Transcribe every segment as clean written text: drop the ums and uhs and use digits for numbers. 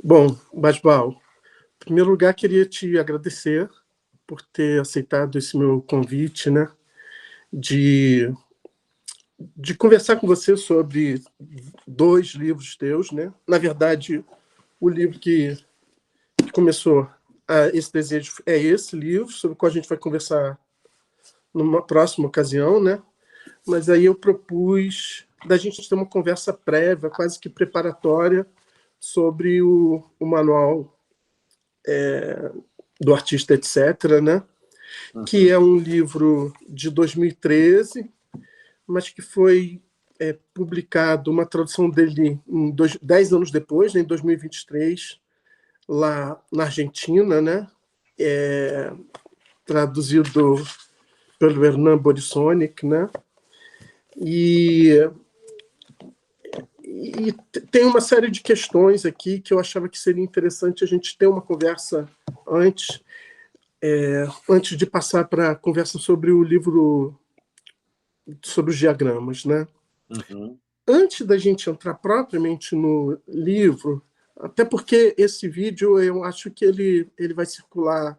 Bom, Basbal, em primeiro lugar, queria te agradecer por ter aceitado esse meu convite, né, de, de conversar com você sobre dois livros teus, né? Na verdade, o livro que começou esse desejo é esse livro, sobre o qual a gente vai conversar numa próxima ocasião, né? Mas aí eu propus da gente ter uma conversa prévia, quase que preparatória, sobre o manual do artista, etc., né? Que é um livro de 2013, mas que foi publicado, uma tradução dele 10 anos depois, né, em 2023, lá na Argentina, né? Traduzido pelo Hernan Borisonic, né? E tem uma série de questões aqui que eu achava que seria interessante a gente ter uma conversa antes de passar para a conversa sobre o livro, sobre os diagramas, né? Uhum. Antes da gente entrar propriamente no livro, até porque esse vídeo eu acho que ele vai circular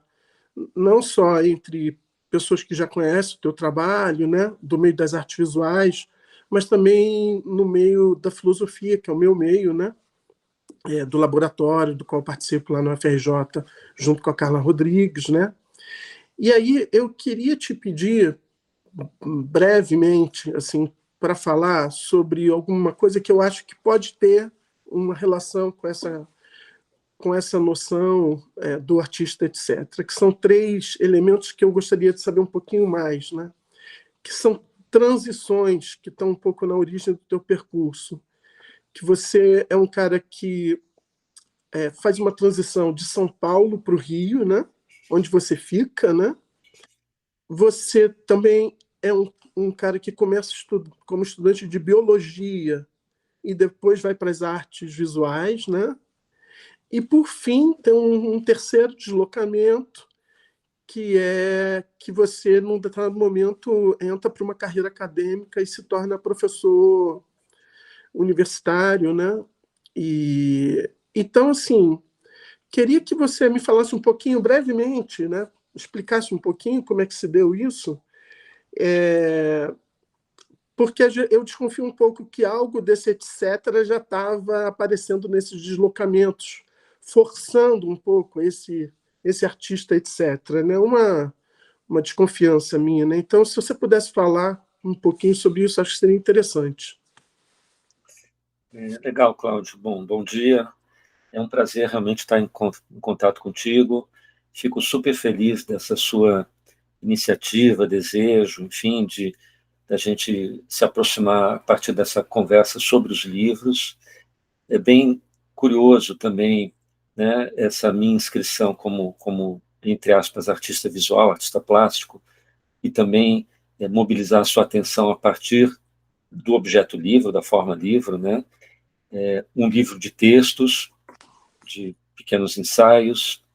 não só entre pessoas que já conhecem o teu trabalho, né, do meio das artes visuais, mas também no meio da filosofia, que é o meu meio, né, do laboratório, do qual eu participo lá no FRJ, junto com a Carla Rodrigues, né. E aí eu queria te pedir brevemente, assim, para falar sobre alguma coisa que eu acho que pode ter uma relação com essa noção do artista, etc., que são três elementos que eu gostaria de saber um pouquinho mais, né? Que são transições que estão um pouco na origem do teu percurso, que você é um cara que faz uma transição de São Paulo para o Rio, né? Onde você fica, né? Você também é um cara que começa como estudante de biologia e depois vai para as artes visuais, né? E, por fim, tem um terceiro deslocamento, que é que você, num determinado momento, entra para uma carreira acadêmica e se torna professor universitário, né? E, então, assim, queria que você me falasse um pouquinho, brevemente, né? Explicasse um pouquinho como é que se deu isso, porque eu desconfio um pouco que algo desse etc. já estava aparecendo nesses deslocamentos, forçando um pouco esse artista, etc. Né? Uma desconfiança minha. Né? Então, se você pudesse falar um pouquinho sobre isso, acho que seria interessante. Legal, Cláudio. Bom dia. É um prazer realmente estar em contato contigo. Fico super feliz dessa sua iniciativa, desejo, enfim, de da gente se aproximar a partir dessa conversa sobre os livros. É bem curioso também, né, essa minha inscrição como entre aspas, artista visual, artista plástico, e também mobilizar a sua atenção a partir do objeto livro, da forma livro, né? Um livro de textos, de pequenos ensaios,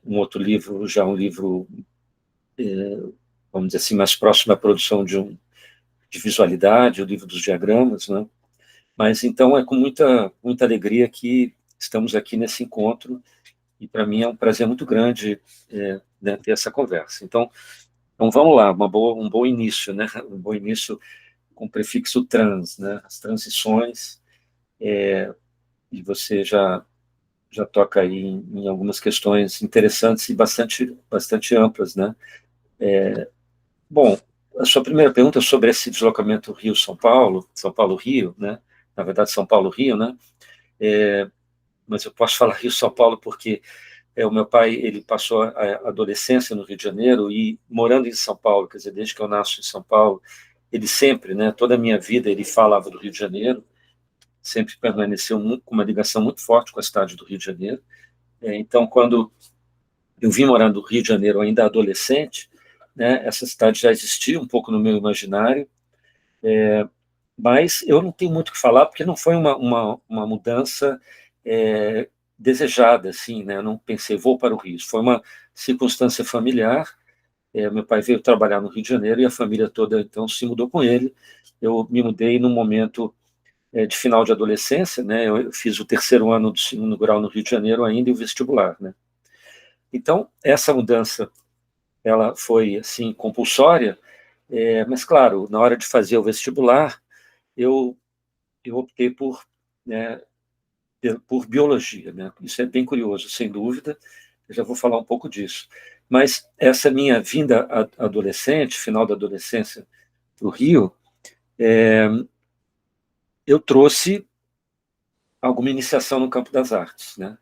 um outro livro, já um livro, vamos dizer assim, mais próximo à produção de visualidade, o livro dos diagramas, né? Mas, então, é com muita alegria que estamos aqui nesse encontro, e para mim é um prazer muito grande né, ter essa conversa. Então vamos lá, um bom início, né? Um bom início com o prefixo trans, né? As transições, e você já toca aí em algumas questões interessantes e bastante amplas, né? Bom, a sua primeira pergunta sobre esse deslocamento Rio-São Paulo, São Paulo-Rio, né? Na verdade, São Paulo-Rio, né? Mas eu posso falar Rio-São Paulo porque o meu pai ele passou a adolescência no Rio de Janeiro e morando em São Paulo, quer dizer, desde que eu nasço em São Paulo, ele sempre, né? Toda a minha vida ele falava do Rio de Janeiro, sempre permaneceu com uma ligação muito forte com a cidade do Rio de Janeiro. Então, quando eu vim morar no Rio de Janeiro ainda adolescente, né, essa cidade já existia um pouco no meu imaginário, mas eu não tenho muito o que falar, porque não foi uma mudança desejada, assim, né? Eu não pensei, vou para o Rio. Isso foi uma circunstância familiar. Meu pai veio trabalhar no Rio de Janeiro e a família toda, então, se mudou com ele. Eu me mudei num momento de final de adolescência, né? Eu fiz o terceiro ano do segundo grau no Rio de Janeiro ainda e o vestibular, né? Então, essa mudança, ela foi, assim, compulsória, mas, claro, na hora de fazer o vestibular, eu optei né, por biologia, né? Isso é bem curioso, sem dúvida, eu já vou falar um pouco disso. Mas essa minha vinda adolescente, final da adolescência, para o Rio, eu trouxe alguma iniciação no campo das artes, né?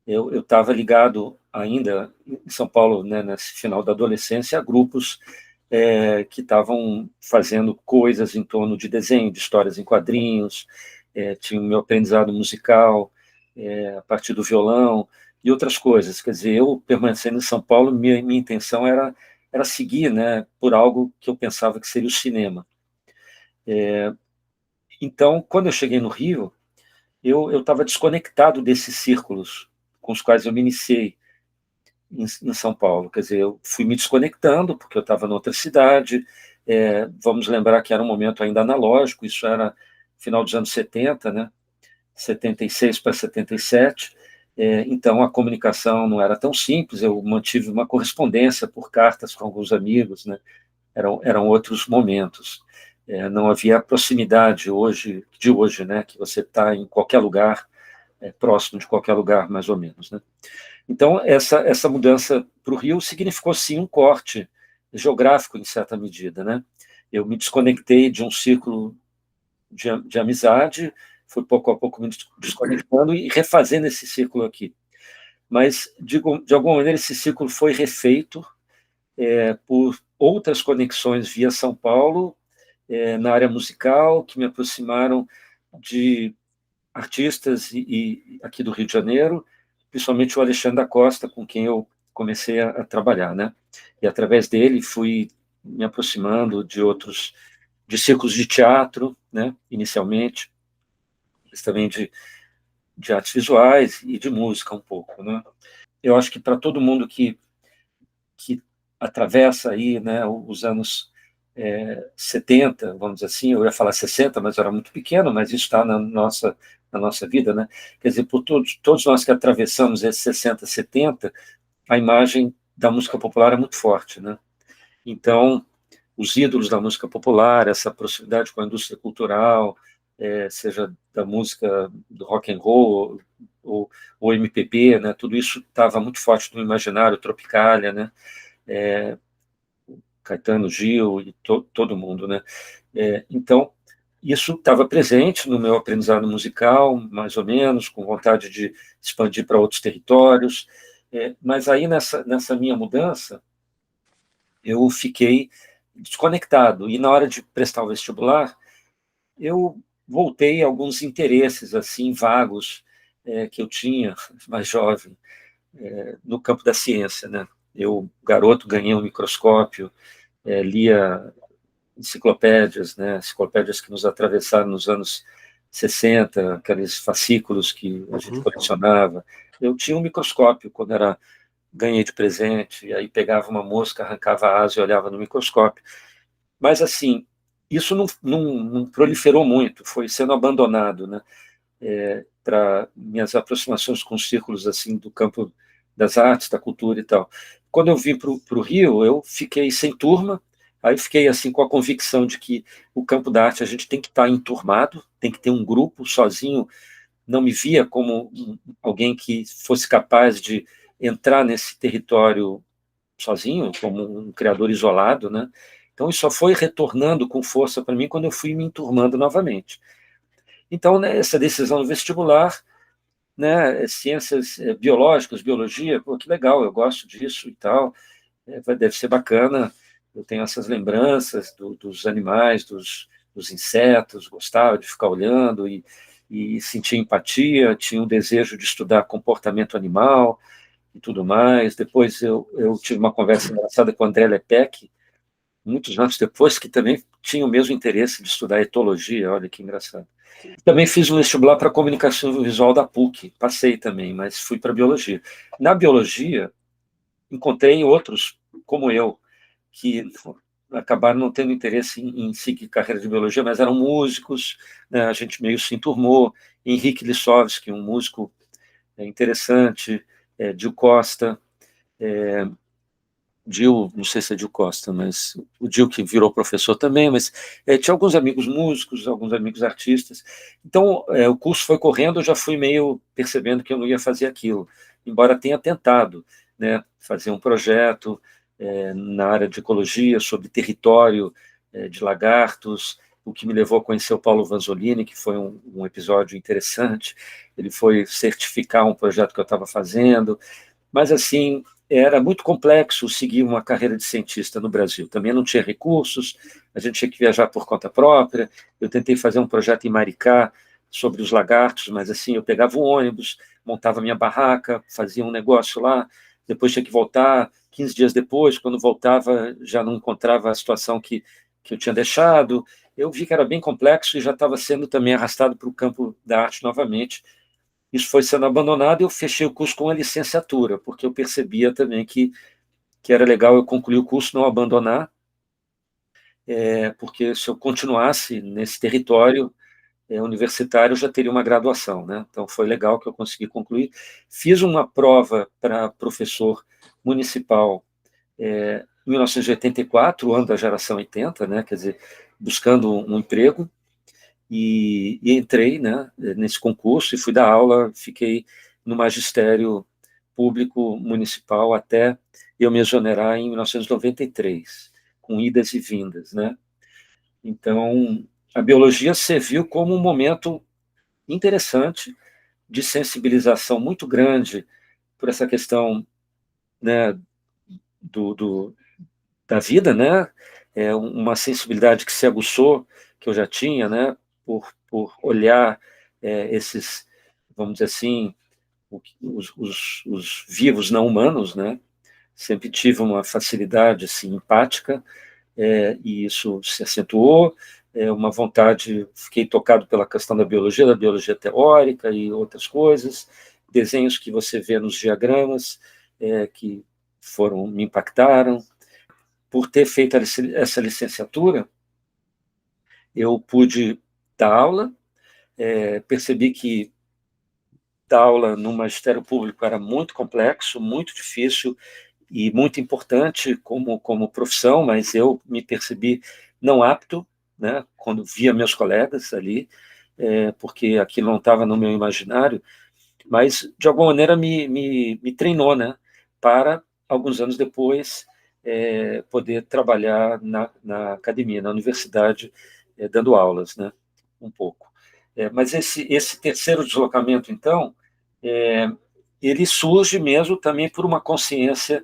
Eu estava ligado ainda em São Paulo, né, nesse final da adolescência, a grupos que estavam fazendo coisas em torno de desenho, de histórias em quadrinhos, tinha o meu aprendizado musical a partir do violão e outras coisas. Quer dizer, eu permanecendo em São Paulo, minha intenção era seguir, né, por algo que eu pensava que seria o cinema. Então, quando eu cheguei no Rio, eu estava desconectado desses círculos com os quais eu me iniciei em São Paulo. Quer dizer, eu fui me desconectando, porque eu estava em outra cidade. Vamos lembrar que era um momento ainda analógico, isso era final dos anos 70, né? 76 para 77. Então, a comunicação não era tão simples, eu mantive uma correspondência por cartas com alguns amigos, né? Eram outros momentos. Não havia a proximidade de hoje, né? Que você está em qualquer lugar, próximo de qualquer lugar, mais ou menos, né? Então, essa mudança para o Rio significou, sim, um corte geográfico, em certa medida, né? Eu me desconectei de um círculo de amizade, fui pouco a pouco me desconectando e refazendo esse círculo aqui. Mas, de alguma maneira, esse círculo foi refeito por outras conexões via São Paulo, na área musical, que me aproximaram de artistas aqui do Rio de Janeiro, principalmente o Alexandre da Costa, com quem eu comecei a trabalhar, né? E através dele fui me aproximando de círculos de teatro, né? Inicialmente, mas também de artes visuais e de música um pouco, né? Eu acho que para todo mundo que atravessa aí, né, os anos 70, vamos dizer assim, eu ia falar 60, mas eu era muito pequeno, mas isso está na nossa vida, né? Quer dizer, por todos nós que atravessamos esses 60, 70, a imagem da música popular é muito forte, né? Então, os ídolos da música popular, essa proximidade com a indústria cultural, seja da música do rock and roll ou MPB, né? Tudo isso estava muito forte no imaginário, Tropicália, né? Caetano, Gil e todo mundo, né? Então, isso estava presente no meu aprendizado musical, mais ou menos, com vontade de expandir para outros territórios, mas aí nessa minha mudança, eu fiquei desconectado, e na hora de prestar o vestibular, eu voltei a alguns interesses, assim, vagos, que eu tinha, mais jovem, no campo da ciência, né? Eu, garoto, ganhei um microscópio, lia enciclopédias, né? Enciclopédias que nos atravessaram nos anos 60, aqueles fascículos que a gente colecionava. Eu tinha um microscópio quando ganhei de presente, e aí pegava uma mosca, arrancava a asa e olhava no microscópio. Mas, assim, isso não proliferou muito, foi sendo abandonado, né? Para minhas aproximações com círculos assim do campo das artes, da cultura e tal. Quando eu vim para o Rio, eu fiquei sem turma, aí fiquei assim com a convicção de que o campo da arte a gente tem que estar enturmado, tem que ter um grupo, sozinho não me via como alguém que fosse capaz de entrar nesse território sozinho, como um criador isolado, né? Então isso só foi retornando com força para mim quando eu fui me enturmando novamente. Então, né, essa decisão do vestibular, né, ciências biológicas, biologia, pô, que legal, eu gosto disso e tal, deve ser bacana, eu tenho essas lembranças dos animais, dos insetos, gostava de ficar olhando e sentia empatia, tinha um desejo de estudar comportamento animal e tudo mais. Depois eu tive uma conversa engraçada com o André Lepec, muitos anos depois, que também tinha o mesmo interesse de estudar etologia, olha que engraçado. Também fiz um vestibular para comunicação visual da PUC, passei também, mas fui para biologia. Na biologia, encontrei outros como eu, que acabaram não tendo interesse em seguir carreira de biologia, mas eram músicos, né? A gente meio se enturmou. Henrique Lissovski, um músico interessante, Dil Costa, Dil, não sei se é Dil Costa, mas o Dil que virou professor também, mas tinha alguns amigos músicos, alguns amigos artistas. Então, o curso foi correndo, eu já fui meio percebendo que eu não ia fazer aquilo, embora tenha tentado, né, fazer um projeto na área de ecologia, sobre território de lagartos, o que me levou a conhecer o Paulo Vanzolini, que foi um episódio interessante. Ele foi certificar um projeto que eu estava fazendo, mas, assim, era muito complexo seguir uma carreira de cientista no Brasil. Também não tinha recursos, a gente tinha que viajar por conta própria. Eu tentei fazer um projeto em Maricá sobre os lagartos, mas, assim, eu pegava um ônibus, montava minha barraca, fazia um negócio lá, depois tinha que voltar. 15 dias depois, quando voltava, já não encontrava a situação que eu tinha deixado. Eu vi que era bem complexo e já estava sendo também arrastado para o campo da arte novamente. Isso foi sendo abandonado e eu fechei o curso com a licenciatura, porque eu percebia também que era legal eu concluir o curso, não abandonar, porque se eu continuasse nesse território universitário, eu já teria uma graduação, né? Então foi legal que eu consegui concluir. Fiz uma prova para professor municipal em 1984, o ano da geração 80, né? Quer dizer, buscando um emprego, e entrei, né, nesse concurso e fui dar aula, fiquei no magistério público municipal até eu me exonerar em 1993, com idas e vindas, né? Então, a biologia serviu como um momento interessante de sensibilização muito grande por essa questão, né, do da vida, né? Uma sensibilidade que se aguçou, que eu já tinha, né? Por olhar esses, vamos dizer assim, os vivos não humanos, né? Sempre tive uma facilidade assim, empática, e isso se acentuou. Uma vontade, fiquei tocado pela questão da biologia teórica e outras coisas, desenhos que você vê nos diagramas, que me impactaram. Por ter feito essa licenciatura, eu pude dar aula, percebi que dar aula no magistério público era muito complexo, muito difícil e muito importante como profissão, mas eu me percebi não apto, né, quando via meus colegas ali, porque aquilo não estava no meu imaginário, mas de alguma maneira me treinou, né, para alguns anos depois poder trabalhar na academia, na universidade, dando aulas, né, um pouco. Mas esse terceiro deslocamento, então, é, ele surge mesmo também por uma consciência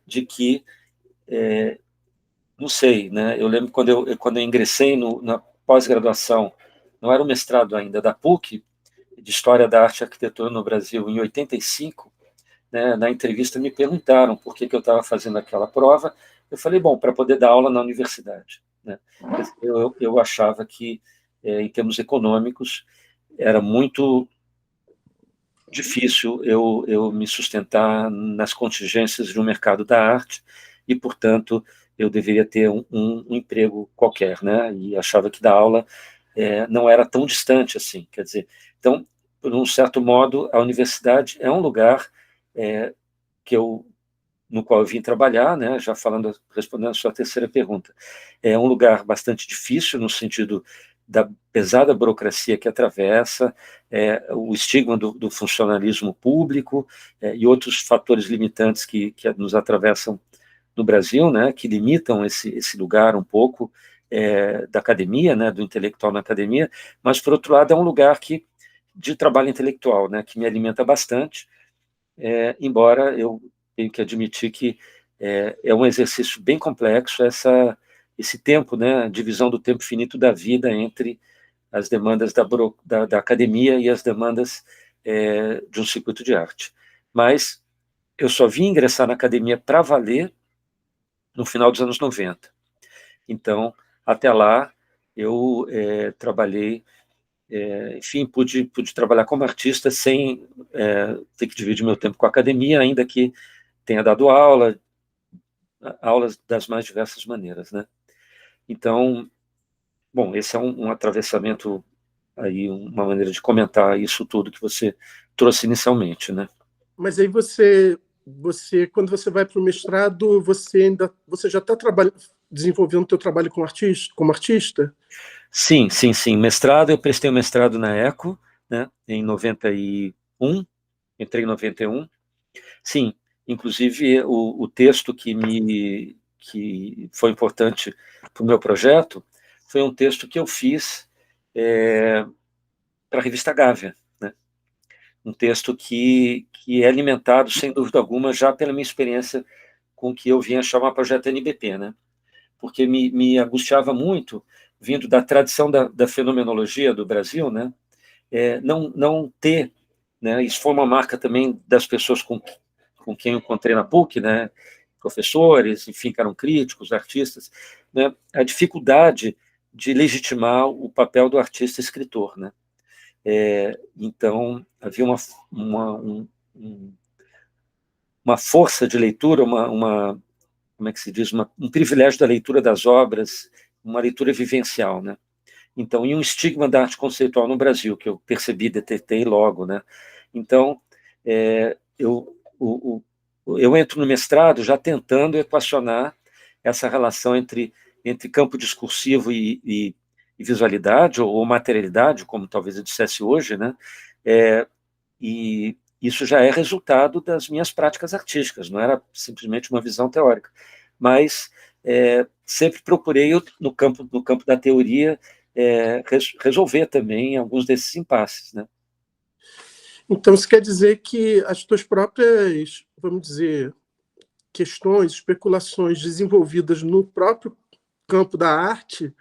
de que, não sei, né, eu lembro quando eu ingressei na pós-graduação, não era o mestrado ainda, da PUC, de História da Arte e Arquitetura no Brasil, em 85, né, na entrevista me perguntaram por que eu estava fazendo aquela prova. Eu falei, bom, para poder dar aula na universidade, né? Eu achava que, em termos econômicos, era muito difícil eu me sustentar nas contingências do mercado da arte e, portanto, eu deveria ter um emprego qualquer, né? E achava que dar aula não era tão distante assim. Quer dizer, então, por um certo modo, a universidade é um lugar que no qual eu vim trabalhar, né, já respondendo a sua terceira pergunta. É um lugar bastante difícil, no sentido da pesada burocracia que atravessa, o estigma do funcionalismo público, e outros fatores limitantes que nos atravessam no Brasil, né, que limitam esse lugar um pouco da academia, né, do intelectual na academia, mas, por outro lado, é um lugar de trabalho intelectual, né, que me alimenta bastante, embora eu tenho que admitir que é um exercício bem complexo esse tempo, né, a divisão do tempo finito da vida entre as demandas da academia e as demandas de um circuito de arte. Mas eu só vim ingressar na academia para valer no final dos anos 90. Então, até lá, eu trabalhei, enfim, pude trabalhar como artista sem ter que dividir meu tempo com a academia, ainda que tenha dado aula, aulas das mais diversas maneiras, né? Então, bom, esse é um atravessamento aí, uma maneira de comentar isso tudo que você trouxe inicialmente, né? Mas aí quando você vai para o mestrado, você já está desenvolvendo o teu trabalho como artista? Sim, sim, sim. Mestrado, eu prestei o mestrado na ECO, né, em 91, entrei em 91. Sim, inclusive o texto que foi importante para o meu projeto foi um texto que eu fiz para a revista Gávea, né? Um texto que é alimentado, sem dúvida alguma, já pela minha experiência com o que eu vinha chamar projeto NBP, né? Porque me angustiava muito, vindo da tradição da fenomenologia do Brasil, né? Não ter, né? Isso foi uma marca também das pessoas com quem eu encontrei na PUC, né? Professores, enfim, que eram críticos, artistas, né? A dificuldade de legitimar o papel do artista escritor, né? Então, havia uma força de leitura, como é que se diz, um privilégio da leitura das obras, uma leitura vivencial, né? Então, e um estigma da arte conceitual no Brasil, que eu percebi, detetei logo, né? Então, eu entro no mestrado já tentando equacionar essa relação entre campo discursivo e visualidade, ou materialidade, como talvez eu dissesse hoje, né? E isso já é resultado das minhas práticas artísticas, não era simplesmente uma visão teórica. Mas sempre procurei, no campo da teoria, resolver também alguns desses impasses, né? Então, isso quer dizer que as tuas próprias, vamos dizer, questões, especulações desenvolvidas no próprio campo da arte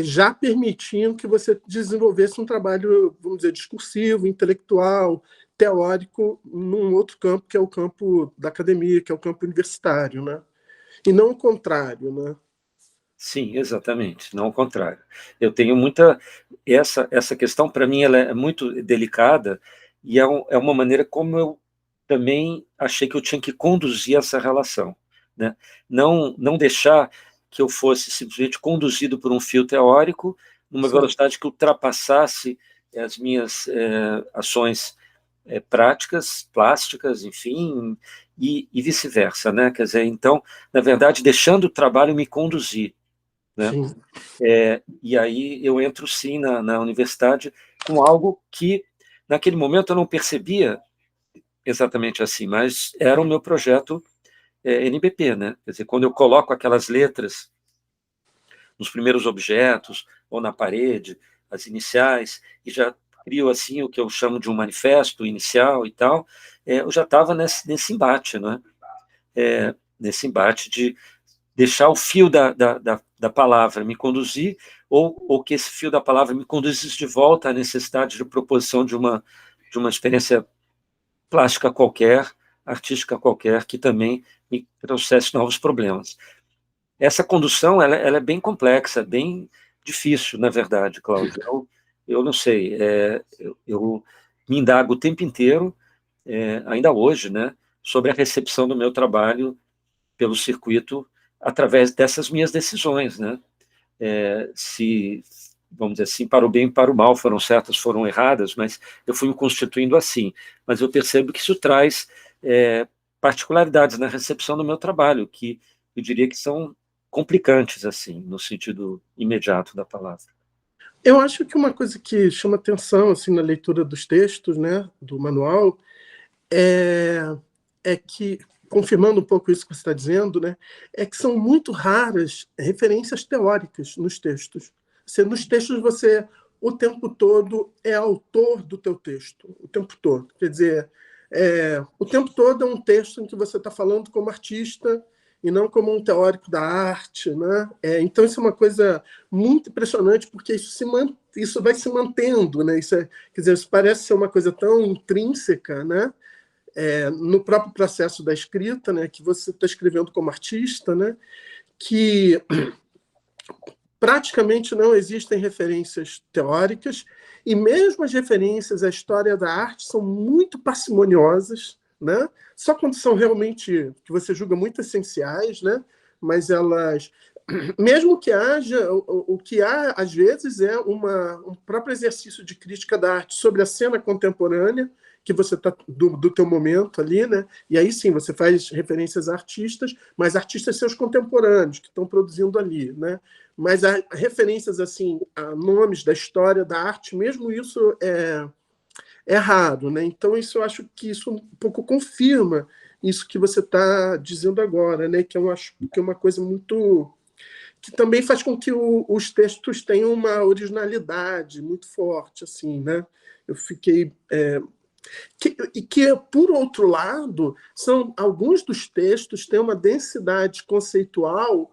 já permitiam que você desenvolvesse um trabalho, vamos dizer, discursivo, intelectual, teórico, num outro campo, que é o campo da academia, que é o campo universitário, né? E não o contrário, né? Sim, exatamente, não o contrário. Eu tenho muita... Essa questão, para mim, ela é muito delicada, e é uma maneira como eu também achei que eu tinha que conduzir essa relação, né? Não deixar que eu fosse simplesmente conduzido por um fio teórico, numa Sim. velocidade que ultrapassasse as minhas ações práticas, plásticas, enfim, e vice-versa, né? Quer dizer, então, na verdade, deixando o trabalho me conduzir, né? Sim. E aí eu entro, sim, na universidade com algo que, naquele momento, eu não percebia exatamente assim, mas era o meu projeto NBP, né? Quer dizer, quando eu coloco aquelas letras nos primeiros objetos ou na parede, as iniciais, e já crio assim o que eu chamo de um manifesto inicial e tal, eu já estava nesse embate, né? Nesse embate de deixar o fio da palavra me conduzir, ou que esse fio da palavra me conduzisse de volta à necessidade de proposição de uma experiência plástica qualquer, artística qualquer, que também me trouxesse novos problemas. Essa condução ela é bem complexa, bem difícil, na verdade, Cláudio. Eu não sei, eu me indago o tempo inteiro, ainda hoje, né, sobre a recepção do meu trabalho pelo circuito através dessas minhas decisões, né? Se, vamos dizer assim, para o bem e para o mal, foram certas, foram erradas, mas eu fui me constituindo assim. Mas eu percebo que isso traz particularidades na recepção do meu trabalho, que eu diria que são complicantes, assim, no sentido imediato da palavra. Eu acho que uma coisa que chama atenção assim na leitura dos textos, né, do manual, é, é que, confirmando um pouco isso que você está dizendo, né, é que são muito raras referências teóricas nos textos. Nos textos você, o tempo todo, é autor do teu texto, o tempo todo. Quer dizer, o tempo todo é um texto em que você está falando como artista e não como um teórico da arte, né? Então isso é uma coisa muito impressionante, porque isso vai se mantendo, né? Quer dizer, isso parece ser uma coisa tão intrínseca, né? No próprio processo da escrita, né? Que você está escrevendo como artista, né? Que praticamente não existem referências teóricas, e mesmo as referências à história da arte são muito parcimoniosas, né? Só quando são realmente, que você julga muito essenciais, né? Mas elas, mesmo que haja, o que há, às vezes, é um próprio exercício de crítica da arte sobre a cena contemporânea, que você está do teu momento ali, né? E aí sim, você faz referências a artistas, mas artistas seus contemporâneos, que estão produzindo ali, né? Mas há referências, assim, a nomes da história da arte, mesmo isso é raro, né? Então, isso eu acho que isso um pouco confirma isso que você está dizendo agora, né? Que eu acho que é uma coisa muito que também faz com que os textos tenham uma originalidade muito forte, assim, né? Eu fiquei por outro lado, são alguns dos textos têm uma densidade conceitual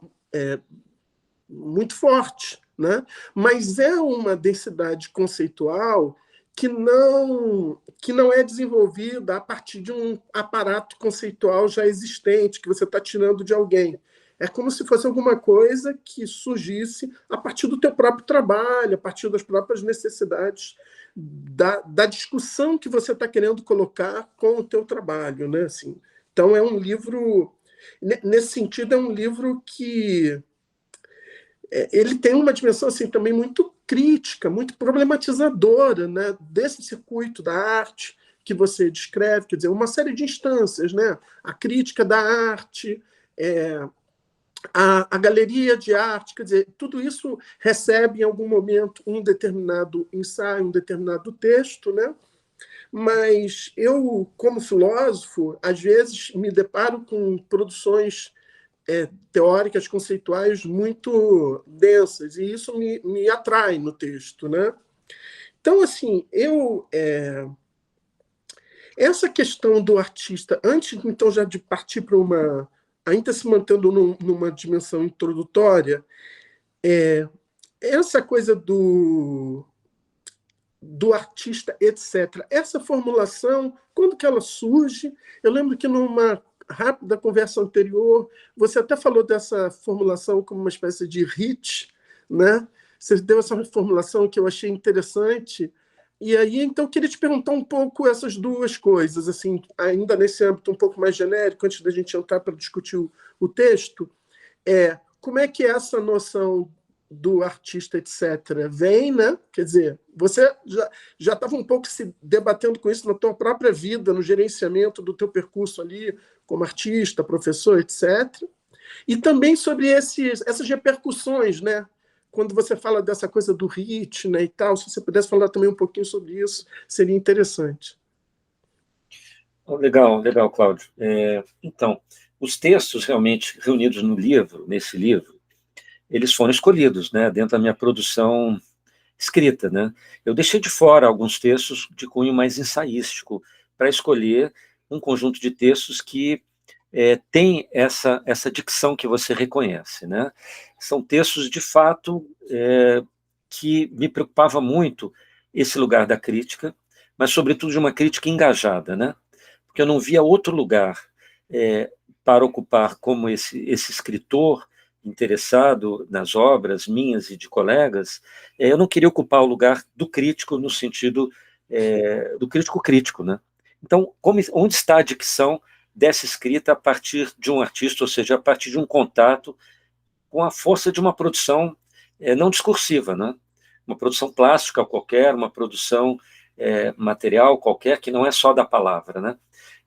muito forte, né? Mas é uma densidade conceitual que não é desenvolvida a partir de um aparato conceitual já existente, que você está tirando de alguém. É como se fosse alguma coisa que surgisse a partir do teu próprio trabalho, a partir das próprias necessidades da discussão que você está querendo colocar com o teu trabalho, né? Assim, então, é um livro... Nesse sentido, é um livro que ele tem uma dimensão assim também muito crítica, muito problematizadora, né, desse circuito da arte que você descreve, quer dizer, uma série de instâncias, né, a crítica da arte, a galeria de arte, quer dizer, tudo isso recebe em algum momento um determinado ensaio, um determinado texto, né? Mas eu, como filósofo, às vezes me deparo com produções teóricas, conceituais muito densas, e isso me atrai no texto, né? Então, assim, essa questão do artista, antes, então, já de partir para ainda se mantendo numa dimensão introdutória, essa coisa do artista, etc. Essa formulação, quando que ela surge? Eu lembro que numa rápida conversa anterior, você até falou dessa formulação como uma espécie de hit, né? Você deu essa formulação que eu achei interessante. E aí, então, eu queria te perguntar um pouco essas duas coisas, assim, ainda nesse âmbito um pouco mais genérico, antes da gente entrar para discutir o texto, como é que essa noção do artista, etc., vem, né? Quer dizer, você já estava um pouco se debatendo com isso na tua própria vida, no gerenciamento do teu percurso ali, como artista, professor, etc. E também sobre essas repercussões, né? Quando você fala dessa coisa do hit, né, e tal, se você pudesse falar também um pouquinho sobre isso, seria interessante. Legal, legal, Cláudio. Então, os textos realmente reunidos nesse livro, eles foram escolhidos, né, dentro da minha produção escrita, né? Eu deixei de fora alguns textos de cunho mais ensaístico para escolher um conjunto de textos que tem essa dicção que você reconhece, né? São textos, de fato, que me preocupava muito esse lugar da crítica, mas, sobretudo, de uma crítica engajada, né? Porque eu não via outro lugar para ocupar como esse escritor interessado nas obras minhas e de colegas. Eu não queria ocupar o lugar do crítico no sentido do crítico, né? Então, onde está a dicção dessa escrita a partir de um artista, ou seja, a partir de um contato com a força de uma produção não discursiva, né? Uma produção plástica qualquer, uma produção material qualquer, que não é só da palavra, né?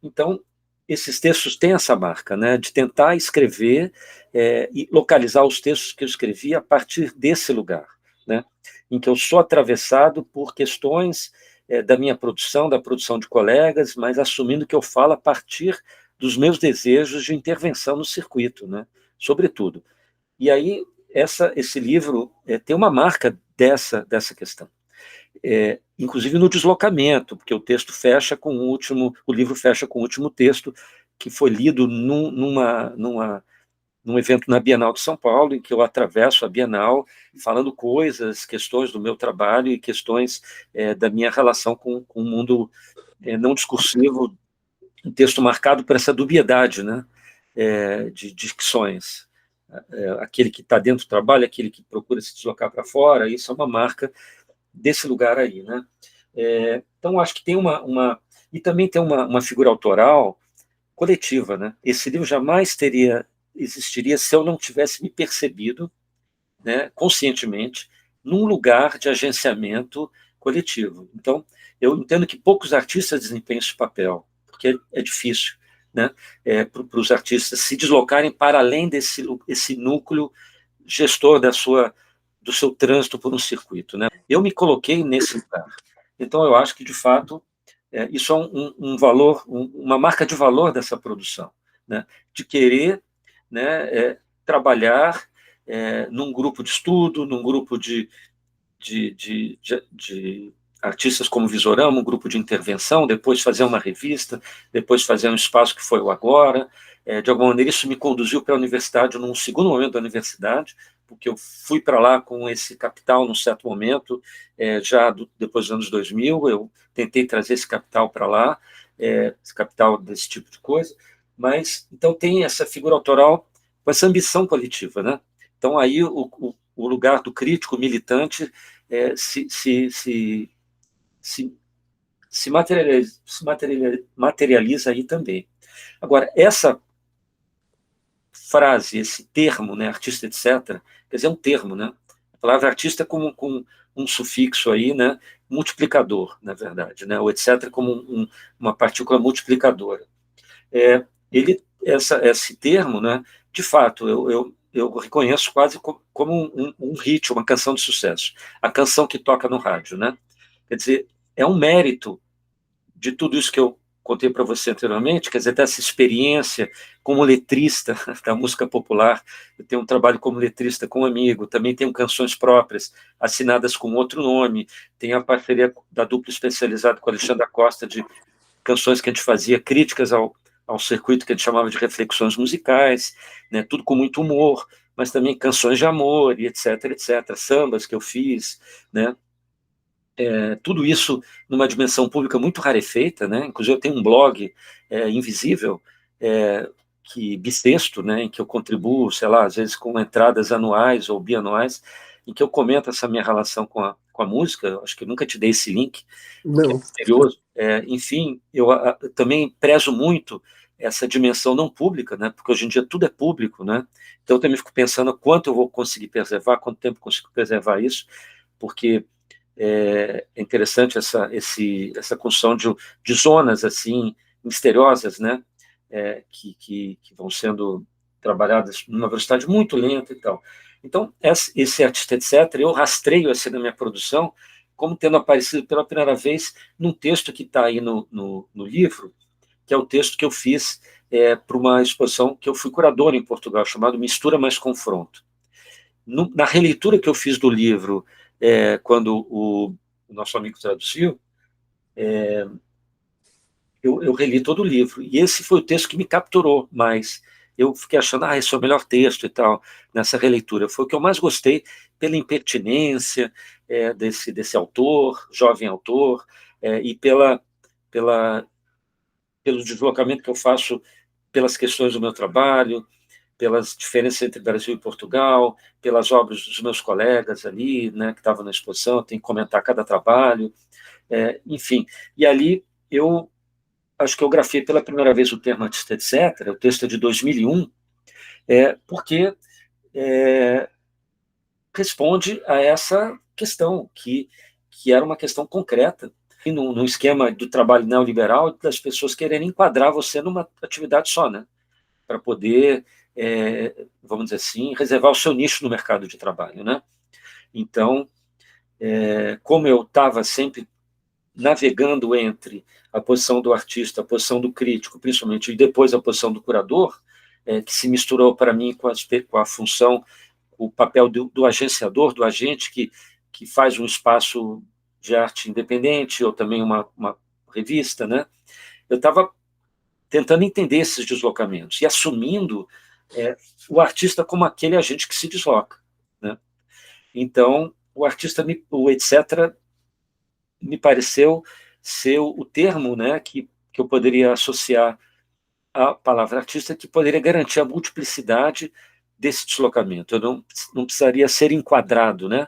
Então, esses textos têm essa marca, né, de tentar escrever e localizar os textos que eu escrevi a partir desse lugar, né, em que eu sou atravessado por questões da minha produção, da produção de colegas, mas assumindo que eu falo a partir dos meus desejos de intervenção no circuito, né, sobretudo. E aí, esse livro tem uma marca dessa questão. Inclusive no deslocamento, porque o livro fecha com o último texto que foi lido num evento na Bienal de São Paulo, em que eu atravesso a Bienal falando questões do meu trabalho e questões da minha relação com o mundo não discursivo, um texto marcado por essa dubiedade, né, de dicções. Aquele que está dentro do trabalho, aquele que procura se deslocar para fora, isso é uma marca desse lugar aí, né? Então, acho que tem E também tem uma figura autoral coletiva, né? Esse livro jamais existiria se eu não tivesse me percebido, né, conscientemente, num lugar de agenciamento coletivo. Então, eu entendo que poucos artistas desempenham esse papel, porque é difícil, né, para os artistas se deslocarem para além esse núcleo gestor do seu trânsito por um circuito, né? Eu me coloquei nesse lugar. Então, eu acho que, de fato, isso é um valor, uma marca de valor dessa produção, né? De querer, né, trabalhar num grupo de estudo, num grupo de artistas como Visorama, um grupo de intervenção, depois fazer uma revista, depois fazer um espaço que foi o Agora. De alguma maneira, isso me conduziu para a universidade, num segundo momento da universidade, porque eu fui para lá com esse capital num certo momento, depois dos anos 2000, eu tentei trazer esse capital para lá, esse capital desse tipo de coisa, mas, então, tem essa figura autoral com essa ambição coletiva, né? Então, aí, o lugar do crítico militante se materializa aí também. Agora, essa frase, esse termo, né, artista, etc., quer dizer, é um termo, né? A palavra artista com um sufixo aí, né, multiplicador, na verdade, né, o etc. como uma partícula multiplicadora. Esse termo, né, de fato, eu reconheço quase como um hit, uma canção de sucesso, a canção que toca no rádio, né? Quer dizer, é um mérito de tudo isso que eu contei para você anteriormente, quer dizer, dessa experiência como letrista da música popular. Eu tenho um trabalho como letrista com um amigo, também tenho canções próprias, assinadas com outro nome, tenho a parceria da dupla especializada com a Alexandra Costa, de canções que a gente fazia, críticas ao circuito que a gente chamava de reflexões musicais, né, tudo com muito humor, mas também canções de amor, e etc, etc, sambas que eu fiz, né, tudo isso numa dimensão pública muito rarefeita, né? Inclusive eu tenho um blog invisível, bissexto, né? Em que eu contribuo, sei lá, às vezes com entradas anuais ou bianuais, em que eu comento essa minha relação com a música. Eu acho que eu nunca te dei esse link, que é Não. misterioso. Enfim, eu também prezo muito essa dimensão não pública, né? Porque hoje em dia tudo é público, né? Então eu também fico pensando quanto eu vou conseguir preservar, quanto tempo eu consigo preservar isso, porque é interessante essa construção de zonas assim misteriosas, né, que vão sendo trabalhadas numa velocidade muito lenta e tal. Então, esse artista, etc., eu rastreio assim na minha produção como tendo aparecido pela primeira vez num texto que está aí no livro, que é o texto que eu fiz para uma exposição que eu fui curador em Portugal, chamado Mistura Mais Confronto. Na releitura que eu fiz do livro, quando o nosso amigo traduziu, eu reli todo o livro, e esse foi o texto que me capturou mais. Eu fiquei achando, esse é o melhor texto e tal, nessa releitura. Foi o que eu mais gostei, pela impertinência desse autor, jovem autor, e pelo deslocamento que eu faço pelas questões do meu trabalho, pelas diferenças entre Brasil e Portugal, pelas obras dos meus colegas ali, né, que estavam na exposição, tem que comentar cada trabalho, enfim. E ali eu acho que eu grafei pela primeira vez o termo artista, etc., o texto é de 2001, porque responde a essa questão, que era uma questão concreta, e no esquema do trabalho neoliberal, das pessoas quererem enquadrar você numa atividade só, né, para poder, vamos dizer assim, reservar o seu nicho no mercado de trabalho, né? Então, como eu estava sempre navegando entre a posição do artista, a posição do crítico, principalmente, e depois a posição do curador, que se misturou para mim com a função, o papel do agenciador, do agente que faz um espaço de arte independente, ou também uma revista, né? Eu estava tentando entender esses deslocamentos e assumindo o artista como aquele agente que se desloca, né? Então, o artista, o etc., me pareceu ser o termo, né, que eu poderia associar à palavra artista, que poderia garantir a multiplicidade desse deslocamento. Eu não precisaria ser enquadrado, né?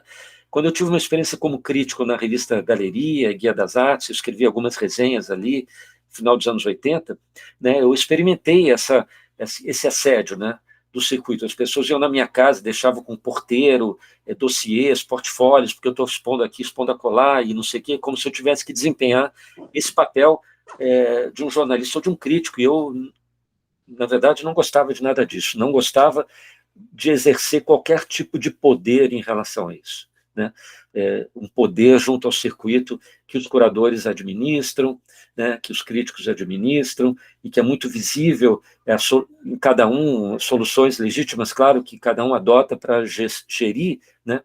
Quando eu tive uma experiência como crítico na revista Galeria, Guia das Artes, eu escrevi algumas resenhas ali, final dos anos 80, né, eu experimentei esse assédio, né, do circuito. As pessoas iam na minha casa, deixavam com porteiro, dossiês, portfólios, porque eu estou expondo aqui, expondo acolá, e não sei o quê, como se eu tivesse que desempenhar esse papel de um jornalista ou de um crítico. E eu, na verdade, não gostava de nada disso, não gostava de exercer qualquer tipo de poder em relação a isso, né? Um poder junto ao circuito que os curadores administram, né, que os críticos administram, e que é muito visível em cada um, soluções legítimas, claro, que cada um adota para gerir, né,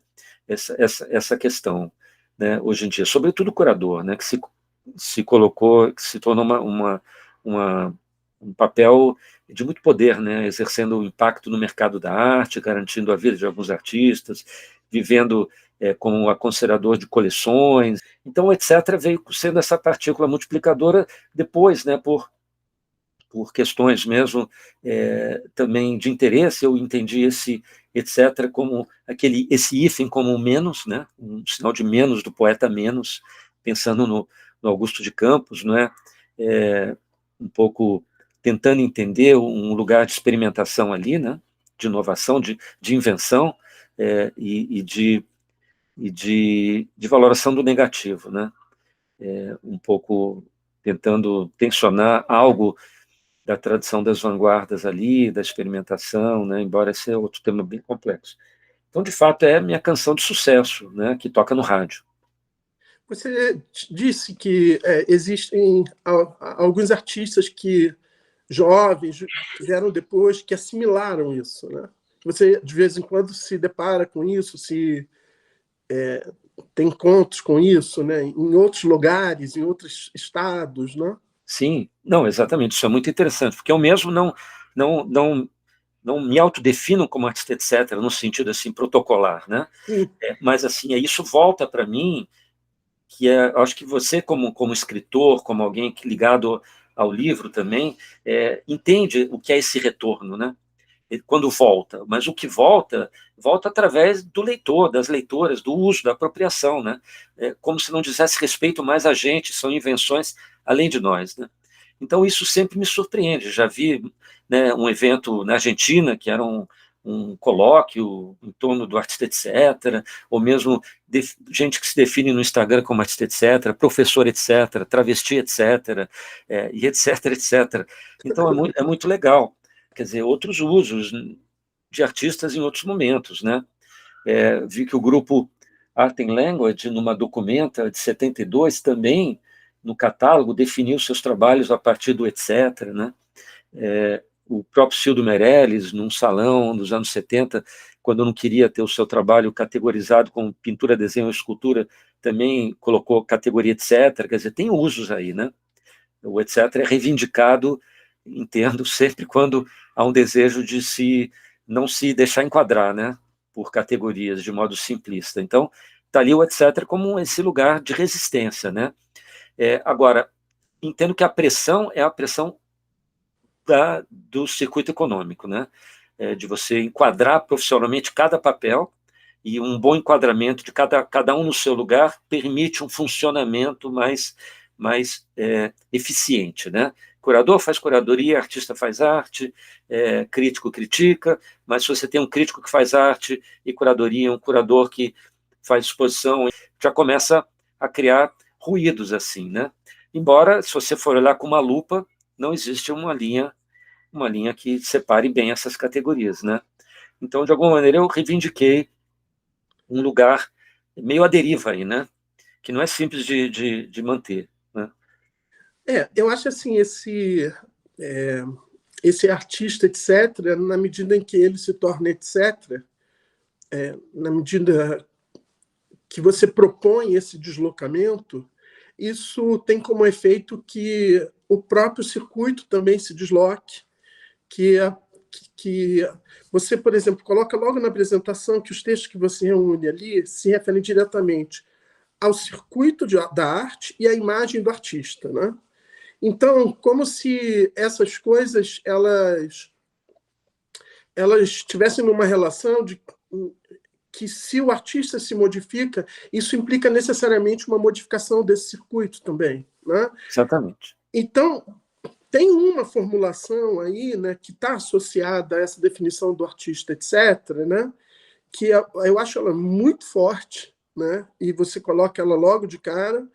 essa questão, né, hoje em dia, sobretudo o curador, né, que se colocou, que se tornou um papel de muito poder, né, exercendo um impacto no mercado da arte, garantindo a vida de alguns artistas, vivendo como aconselhador de coleções. Então, o etc. veio sendo essa partícula multiplicadora depois, né, por questões mesmo também de interesse. Eu entendi esse etc. como esse hífen como um menos, né, um sinal de menos do poeta menos, pensando no Augusto de Campos, não é? Um pouco tentando entender um lugar de experimentação ali, né, de inovação, de invenção, e de valoração do negativo, né? Um pouco tentando tensionar algo da tradição das vanguardas ali, da experimentação, né? Embora esse é outro tema bem complexo. Então, de fato, é a minha canção de sucesso, né? Que toca no rádio. Você disse que existem alguns artistas que jovens fizeram depois que assimilaram isso, né? Você de vez em quando se depara com isso, se tem encontros com isso, né? Em outros lugares, em outros estados, né? Sim, não, exatamente. Isso é muito interessante, porque eu mesmo não me autodefino como artista, etc., no sentido assim protocolar, né? Mas assim, isso volta para mim, que acho que você como escritor, como alguém ligado ao livro também, entende o que é esse retorno, né? Quando volta, mas o que volta através do leitor, das leitoras, do uso, da apropriação, né? Como se não dissesse respeito mais a gente, são invenções além de nós, né? Então isso sempre me surpreende. Já vi, né, um evento na Argentina que era um colóquio em torno do artista, etc., ou mesmo gente que se define no Instagram como artista, etc., professor, etc., travesti, etc., e etc., etc. Então é muito legal. Quer dizer, outros usos de artistas em outros momentos, né? Vi que o grupo Art and Language, numa documenta de 72, também, no catálogo, definiu seus trabalhos a partir do etc., né? O próprio Cildo Meirelles, num salão dos anos 70, quando não queria ter o seu trabalho categorizado como pintura, desenho ou escultura, também colocou categoria etc. Quer dizer, tem usos aí, né? O etc. é reivindicado, entendo, sempre quando há um desejo de não se deixar enquadrar, né, por categorias de modo simplista. Então, está ali o etc. como esse lugar de resistência, né? Agora, entendo que a pressão é a pressão do circuito econômico, né? De você enquadrar profissionalmente cada papel, e um bom enquadramento de cada um no seu lugar permite um funcionamento mais eficiente, né? Curador faz curadoria, artista faz arte, crítico critica, mas se você tem um crítico que faz arte e curadoria, um curador que faz exposição, já começa a criar ruídos assim, né? Embora, se você for olhar com uma lupa, não existe uma linha que separe bem essas categorias, né? Então, de alguma maneira, eu reivindiquei um lugar meio à deriva aí, né? Que não é simples de manter, né? Eu acho assim, esse artista, etc., na medida em que ele se torna etc., na medida que você propõe esse deslocamento, isso tem como efeito que o próprio circuito também se desloque, que você, por exemplo, coloca logo na apresentação que os textos que você reúne ali se referem diretamente ao circuito da arte e à imagem do artista, né? Então, como se essas coisas elas estivessem numa relação de que, se o artista se modifica, isso implica necessariamente uma modificação desse circuito também, né? Exatamente. Então, tem uma formulação aí, né, que está associada a essa definição do artista, etc., né, que eu acho ela muito forte, né, e você coloca ela logo de cara,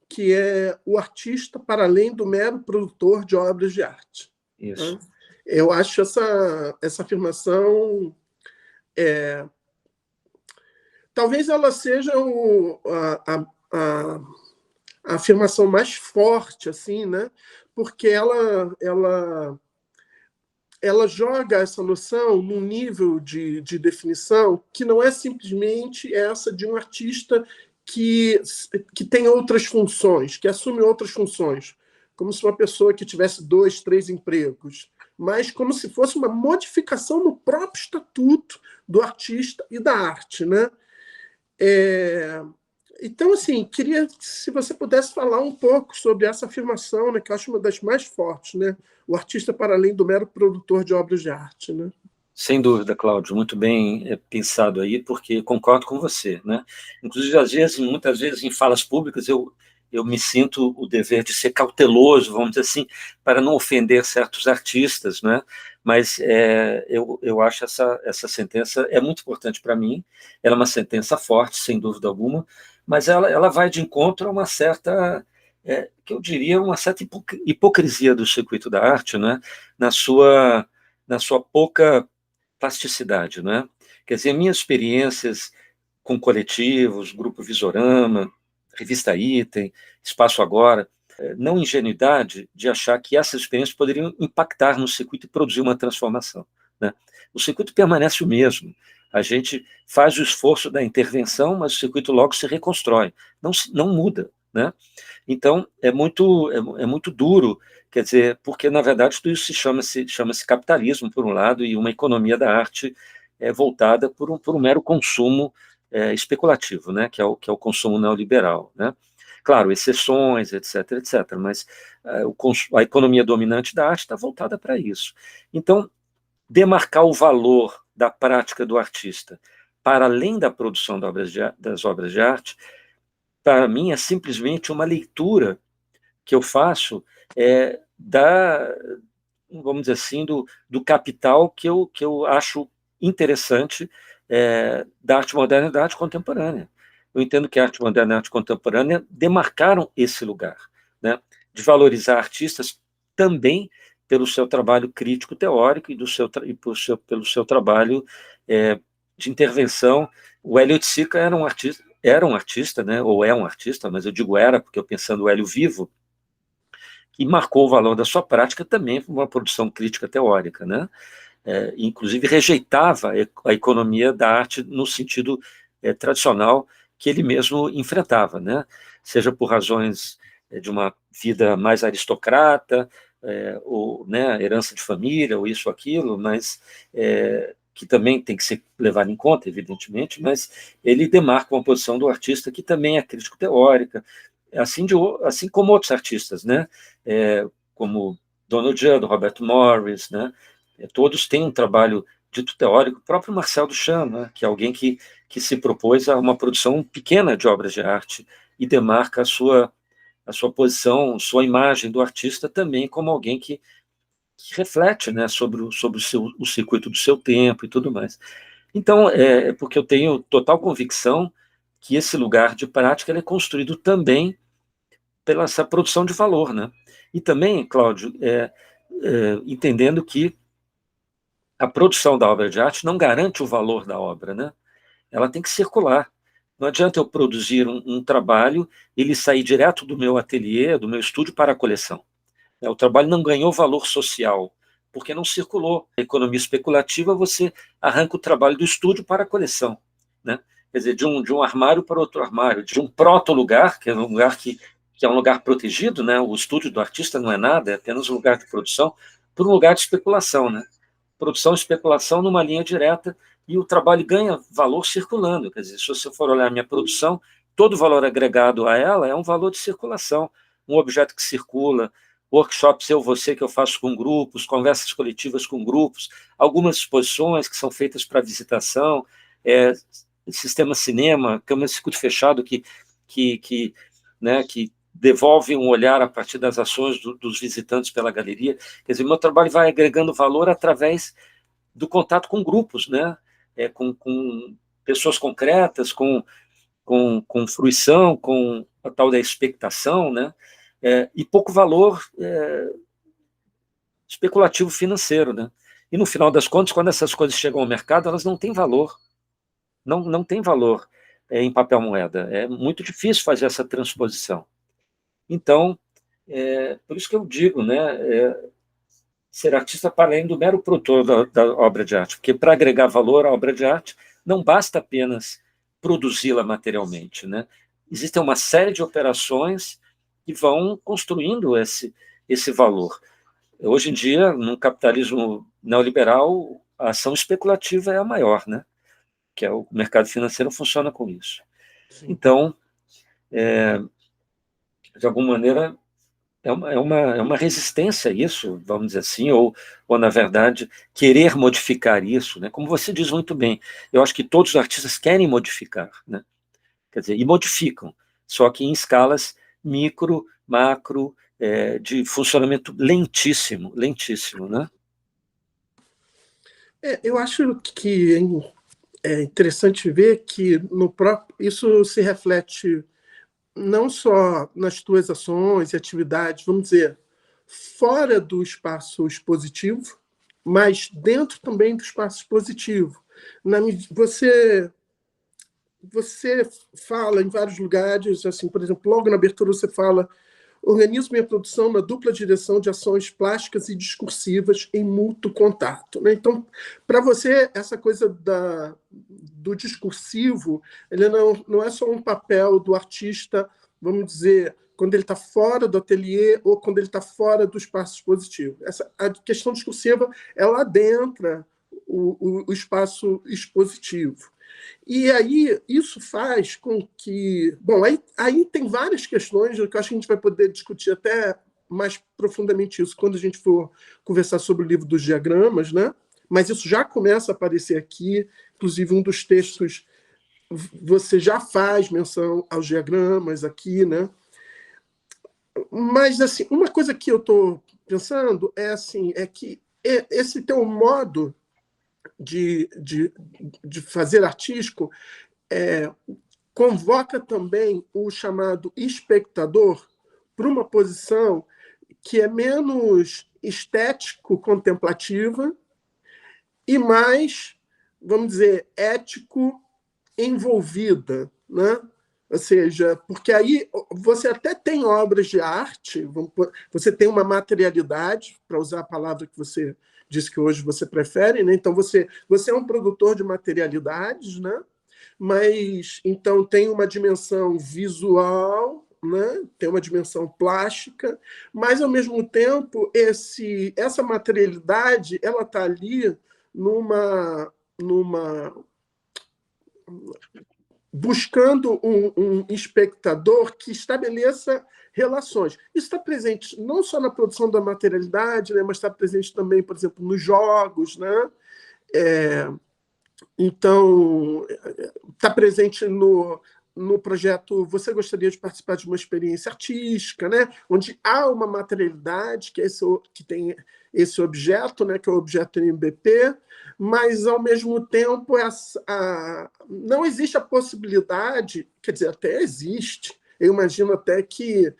que é o artista para além do mero produtor de obras de arte. Isso. Né? Eu acho essa afirmação... talvez ela seja a afirmação mais forte, assim, né? Porque ela joga essa noção num nível de definição que não é simplesmente essa de um artista que tem outras funções, que assume outras funções, como se uma pessoa que tivesse 2, 3 empregos, mas como se fosse uma modificação no próprio estatuto do artista e da arte, né? Então, assim, queria se você pudesse falar um pouco sobre essa afirmação, né, que eu acho uma das mais fortes, né? O artista para além do mero produtor de obras de arte, né? Sem dúvida, Cláudio, muito bem pensado aí, porque concordo com você, né? Inclusive, às vezes, muitas vezes, em falas públicas, eu me sinto o dever de ser cauteloso, vamos dizer assim, para não ofender certos artistas, né? Mas eu acho essa sentença é muito importante para mim, ela é uma sentença forte, sem dúvida alguma, mas ela vai de encontro a uma certa, que eu diria, uma certa hipocrisia do circuito da arte, né? Na sua pouca plasticidade, né? Quer dizer, minhas experiências com coletivos, Grupo Visorama, Revista Item, Espaço Agora, não ingenuidade de achar que essas experiências poderiam impactar no circuito e produzir uma transformação, né? O circuito permanece o mesmo, a gente faz o esforço da intervenção, mas o circuito logo se reconstrói, não muda, né? Então, é muito duro, quer dizer, porque, na verdade, tudo isso chama-se capitalismo, por um lado, e uma economia da arte voltada por um mero consumo especulativo, né, que é o consumo neoliberal, né? Claro, exceções, etc., etc., mas a economia dominante da arte está voltada para isso. Então, demarcar o valor da prática do artista para além da produção das obras de arte, para mim, é simplesmente uma leitura que eu faço vamos dizer assim, do capital que eu acho interessante da arte moderna e da arte contemporânea. Eu entendo que a arte moderna e a arte contemporânea demarcaram esse lugar, né, de valorizar artistas também pelo seu trabalho crítico-teórico pelo seu trabalho de intervenção. O Hélio Sica era um artista, né, ou é um artista, mas eu digo era, porque eu pensando o Hélio vivo, que marcou o valor da sua prática também por uma produção crítica teórica, né? Inclusive rejeitava a economia da arte no sentido tradicional que ele mesmo enfrentava, né? Seja por razões de uma vida mais aristocrata, ou, né, herança de família, ou isso ou aquilo, mas que também tem que ser levado em conta, evidentemente, mas ele demarca uma posição do artista que também é crítico-teórica, assim como outros artistas, né? Como Donald Judd, Robert Morris, né? Todos têm um trabalho dito teórico, o próprio Marcel Duchamp, né? Que é alguém que se propôs a uma produção pequena de obras de arte e demarca a sua posição, sua imagem do artista também como alguém que reflete, né, sobre o circuito do seu tempo e tudo mais. Então, porque eu tenho total convicção que esse lugar de prática ele é construído também pela essa produção de valor, né? E também, Cláudio, entendendo que a produção da obra de arte não garante o valor da obra, né? Ela tem que circular. Não adianta eu produzir um trabalho e ele sair direto do meu ateliê, do meu estúdio para a coleção. O trabalho não ganhou valor social, porque não circulou. A economia especulativa, você arranca o trabalho do estúdio para a coleção, né? Quer dizer, de um armário para outro armário, de um proto-lugar, que é um lugar que é um lugar protegido, né? O estúdio do artista não é nada, é apenas um lugar de produção, para um lugar de especulação, né? Produção e especulação numa linha direta, e o trabalho ganha valor circulando. Quer dizer, se você for olhar a minha produção, todo o valor agregado a ela é um valor de circulação, um objeto que circula, workshops você que eu faço com grupos, conversas coletivas com grupos, algumas exposições que são feitas para visitação, sistema cinema, câmara de circuito fechado que devolve um olhar a partir das ações dos visitantes pela galeria. Quer dizer, meu trabalho vai agregando valor através do contato com grupos, né? Com pessoas concretas, com fruição, com a tal da expectação, né? E pouco valor especulativo financeiro, né? E no final das contas, quando essas coisas chegam ao mercado, elas não têm valor, não têm valor em papel moeda. É muito difícil fazer essa transposição. Então, por isso que eu digo, né? Ser artista para além do mero produtor da obra de arte, porque para agregar valor à obra de arte não basta apenas produzi-la materialmente, né? Existem uma série de operações que vão construindo esse valor. Hoje em dia, no capitalismo neoliberal, a ação especulativa é a maior, né? Que o mercado financeiro funciona com isso. Sim. Então, de alguma maneira, é uma resistência a isso, vamos dizer assim, ou na verdade, querer modificar isso, né? Como você diz muito bem, eu acho que todos os artistas querem modificar, né? Quer dizer, e modificam, só que em escalas micro, macro, de funcionamento lentíssimo, né? Eu acho que é interessante ver que isso se reflete não só nas tuas ações e atividades, vamos dizer, fora do espaço expositivo, mas dentro também do espaço expositivo. Você fala em vários lugares, assim, por exemplo, logo na abertura você fala: organizo minha produção na dupla direção de ações plásticas e discursivas em mútuo contato. Né? Então, para você, essa coisa do discursivo, ele não é só um papel do artista, vamos dizer, quando ele está fora do ateliê ou quando ele está fora do espaço expositivo. A questão discursiva, ela adentra o espaço expositivo. E aí isso faz com que... Bom, aí tem várias questões que eu acho que a gente vai poder discutir até mais profundamente isso quando a gente for conversar sobre o livro dos diagramas, né? Mas isso já começa a aparecer aqui, inclusive um dos textos você já faz menção aos diagramas aqui, né? Mas, assim, uma coisa que eu estou pensando é que esse teu modo de fazer artístico convoca também o chamado espectador para uma posição que é menos estético-contemplativa e mais, vamos dizer, ético-envolvida, né? Ou seja, porque aí você até tem obras de arte, você tem uma materialidade, para usar a palavra que você disse que hoje você prefere, né? Então você é um produtor de materialidades, né? Mas então tem uma dimensão visual, né? Tem uma dimensão plástica, mas ao mesmo tempo essa materialidade ela está ali buscando um espectador que estabeleça relações. Isso está presente não só na produção da materialidade, né, mas está presente também, por exemplo, nos jogos, né? Então, está presente no projeto Você Gostaria de Participar de uma Experiência Artística, né? Onde há uma materialidade, que tem esse objeto, né? Que é o objeto NBP, mas, ao mesmo tempo, não existe a possibilidade, quer dizer, até existe, eu imagino até que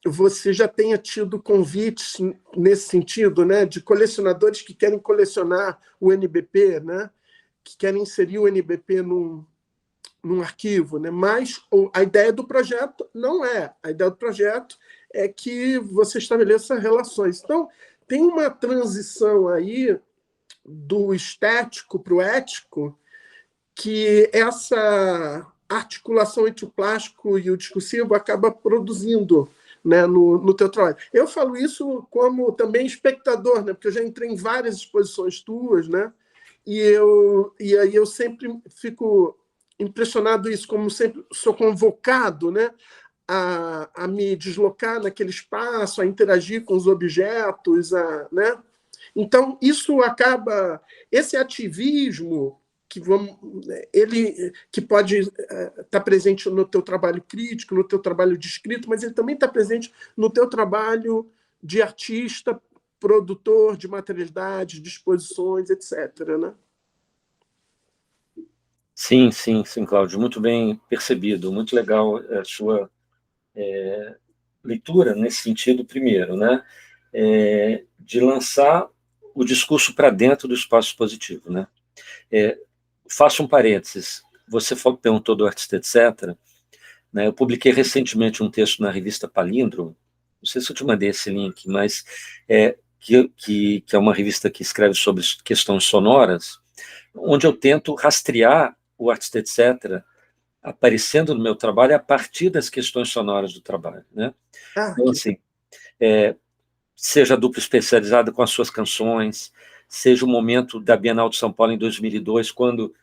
você já tenha tido convites nesse sentido, né? De colecionadores que querem colecionar o NBP, né? Que querem inserir o NBP num arquivo, né? Mas a ideia do projeto não é. A ideia do projeto é que você estabeleça relações. Então, tem uma transição aí do estético para o ético, que essa articulação entre o plástico e o discursivo acaba produzindo, né, no teu trabalho. Eu falo isso como também espectador, né? Porque eu já entrei em várias exposições tuas, né? E aí eu sempre fico impressionado isso, como sempre sou convocado, né, a me deslocar naquele espaço, a interagir com os objetos, né? Então, isso acaba... Esse ativismo ele que pode estar presente no teu trabalho crítico, no teu trabalho de escrito, mas ele também está presente no teu trabalho de artista, produtor de materialidade, de exposições, etc., né? Sim, sim, sim, Cláudio, muito bem percebido, muito legal a sua leitura nesse sentido, primeiro, né? De lançar o discurso para dentro do espaço positivo, né? Faço um parênteses, você perguntou do artista, etc., né? Eu publiquei recentemente um texto na revista Palíndromo, não sei se eu te mandei esse link, mas que é uma revista que escreve sobre questões sonoras, onde eu tento rastrear o artista, etc., aparecendo no meu trabalho a partir das questões sonoras do trabalho, né? Então, assim, seja a dupla especializada com as suas canções, seja o momento da Bienal de São Paulo em 2002, quando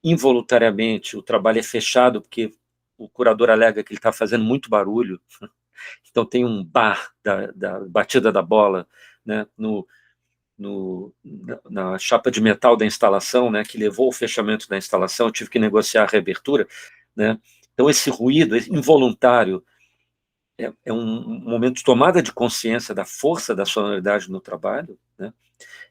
involuntariamente o trabalho é fechado, porque o curador alega que ele está fazendo muito barulho, então tem um bar da batida da bola, né, na chapa de metal da instalação, né, que levou ao fechamento da instalação, eu tive que negociar a reabertura, né? Então esse ruído involuntário é um momento de tomada de consciência da força da sonoridade no trabalho, né?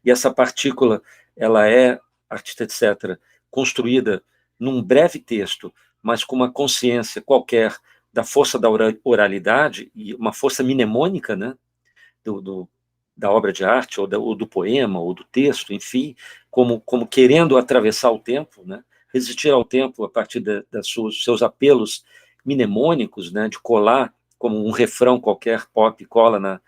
E essa partícula, ela é, artista, etc., construída num breve texto, mas com uma consciência qualquer da força da oralidade e uma força mnemônica, né, da obra de arte, ou do poema, ou do texto, enfim, como querendo atravessar o tempo, né, resistir ao tempo a partir dos seus apelos mnemônicos, né, de colar, como um refrão qualquer pop cola